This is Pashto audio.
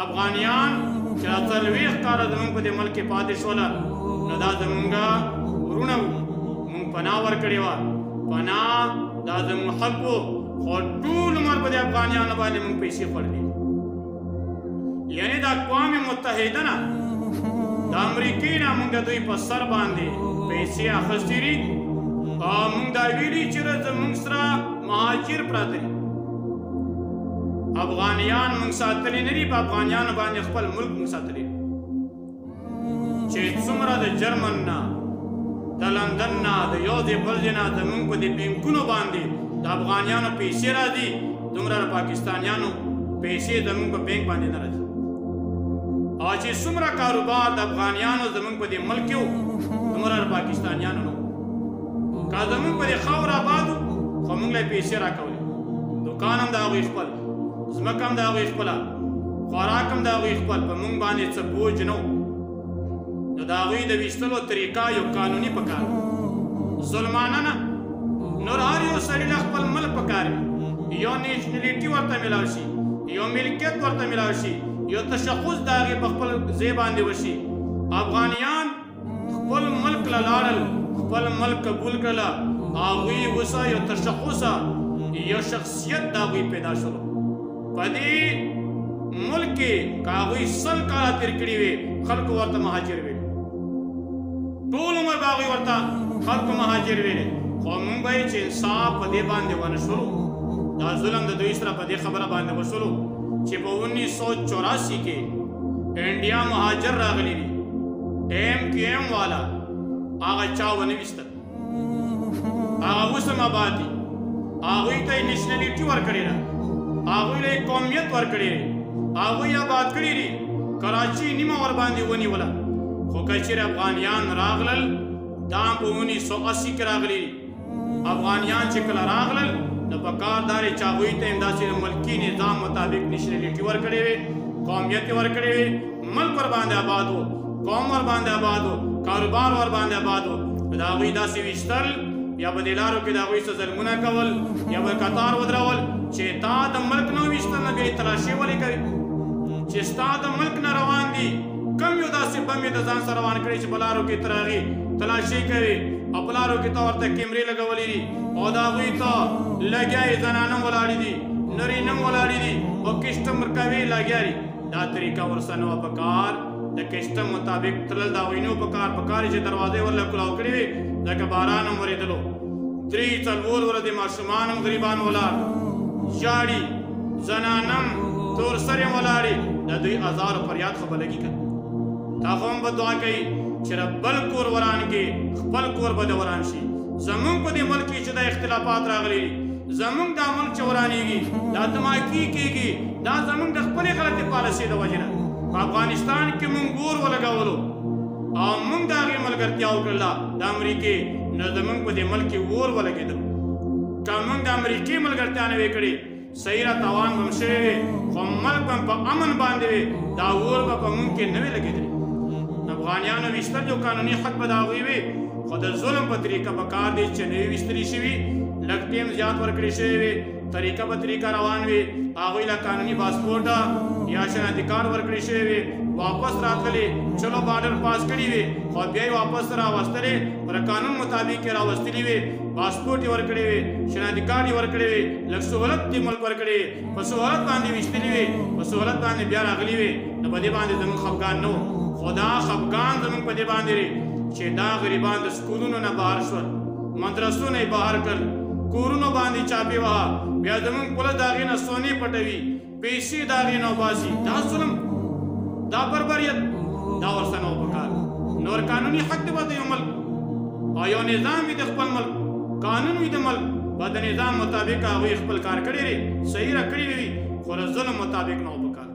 افغانیان چې دا 40 کاله زمونږ په دې ملک کې پاتې شوله نو دا زمونږه ورونه وو مونږ پناه ورکړې وه پناه دا زمونږ حق و خو ټول عمر په دې افغانیانو باندې مونږ پیسې خوړلې یعنې د اقوام متحده نه د امریکې نه مونږ د دوی په سر باندې پیسې اخیستې دي او مونږ دا ویلي چې زمونږ سره مهاجر پراته دي افغانیان مونږ ساتلی نه دي په افغانیانو باندې خپل ملک مونږ ساتلی دي چې څومره د جرمن نه د لندن نه د یو ځای بل ځای نه زمونږ په دې بینکونو باندې د افغانیانو پیسې راځي دومره د پاکستانیانو پیسې زمونږ په بینک باندې نه راځي او چې څومره کاروبار د افغانیانو زمونږ په دې ملک کې و دومره د پاکستانیانو نه که زمونږ په دې خاوره آباد و خو مونږ له پیسې راکولې دوکان هم د هغوی خپل ځمکه هم د هغوی خپله خوراک هم د هغوی خپل په مونږ باندې څه بوج نه و نو د هغوی د ویشتلو طریقه یو قانوني پکار ظلمانه نه نور هر یو سړي له خپل ملک پکار وي یو نیشنلټي ورته میلاو شي یو ملکیت ورته میلاو شي یو تشخص د هغې په خپل ځای باندې وشي افغانیان خپل ملک له لاړل خپل ملک قبول کړله هغوی اوسه یو تشخصه یو شخصیت د هغوی پیدا شولو په دې ملک کې که هغوی 100 کاله تېر کړي وي خلکو ورته مهاجر ویلي ټول عمر به هغوی ورته خلکو مهاجر ویلي خو موږ به یې چې انصاف په دې باندې ونه شولو دا ظلم د دوی سره په دې خبره باندې وشولو چې په 1984 کې انډیا مهاجر راغلی دي MQM والا هغه چا ونه ویستل هغه اوس هم آباد دي هغوی ته یې نیشنلټي ورکړې ده هغوی له یې قومیت ورکړی دی هغوی یې آباد کړي دي کراچي نیمه ورباندې ونیوله خو که چېرې افغانیان راغلل دا هم په 1980 کې راغلي دي افغانیان چې کله راغلل نو په کار دا دی چې هغوی ته هم داسې ملکي نظام مطابق نیشنلټي ورکړې وې قومیت یې ورکړی وې ملک ورباندې آباد و قوم ورباندې آباد و کاروبار ورباندې آباد و د هغوی داسې ویشتل یا به دې لارو کې د هغوی څه ظلمونه کول یا به قطار ودرول چې تا د ملک نه ویشتل نه بیا یې تلاشي ولې کوي چې ستا د ملک نه روان دي کم یو داسې بم یې د ځان سره روان کړي چې په لارو کې تر هغې تلاشي کوي او په لارو کې ته ورته کیمرې لګولې دي او د هغوی ته لګیا یې زنانه ولاړې دي نرینه ولاړې دي او کشته مرکوي لګیا دي دا طریقه ورسره نه وه په کار د کشته مطابق تلل د هغوی نه وو په کار چې دروازې ورله کلاو کړې وې لکه باران هم ورېدلو 3-4 ورځې ماشومان هم غریبان ولاړ ژاړي زنانم تور سرې هم ولاړې د دوی ازار فریاد خو به لګي که تا خو هم به دعا کوي چې رب بل کور وران کې خپل کور به د وران شي زمونږ په دې ملک کې چې دا اختلافات راغلي دي زمونږ دا ملک چې ورانېږي دا دماکي کېږي دا زمونږ د خپلې غلطې پالیسۍ د وجې نه په افغانستان کې مونږ ګور ولګولو او مونږ د هغې ملګرتیا وکړله د امریکې نو زمونږ په دې ملک کې اور ولګېدلو که مونږ د امریکې ملګرتیا نه وې کړې صحیح را تاوان به هم شوی وې خو ملک به په امن باندې وې دا اور به په مونږ کې نه وې لګېدلې افغانیانو ویشتل یو قانوني حق به د هغوی وې خو د ظلم په طریقه به کار دی چې نه وي ویشتلي شوي لږ ټیم زیات ورکړې شوی وې طریقه په طریقه روان وې هغوی له قانوني پاسپورټه یا شناختی کارت ورکړې شوی وې واپس راتللې چلو بارډر پاس کړي وې خو بیا یې واپس راوستلې پر قانون مطابق یې راوستلي وې پاسپورټ یې ورکړی وې شناختی کارت یې ورکړی وې لږ سهولت دې ملک ورکړی په سهولت باندې ویشتلي وې په سهولت باندې بیا راغلي وې نو په دې باندې زموږ خفګان نه و خو دا خفګان زموږ په دې باندې دی چې دا غریبان د سکولونو نه بهر شول مدرسو نه یې بهر کړل کورونو باندې چاپې وهه بیا زموږ پوله د هغې نه سونې پټوي پیسې د هغې نه وباسي دا ظلم دا بربریت دا ورسره نه و پکار نور قانوني حق دی به د یو ملک او یو نظام وي د خپل ملک قانون وي د ملک به د نظام مطابق هغوی خپل کار کړی دی صحیح را کړي وي خو د ظلم مطابق نه و پکار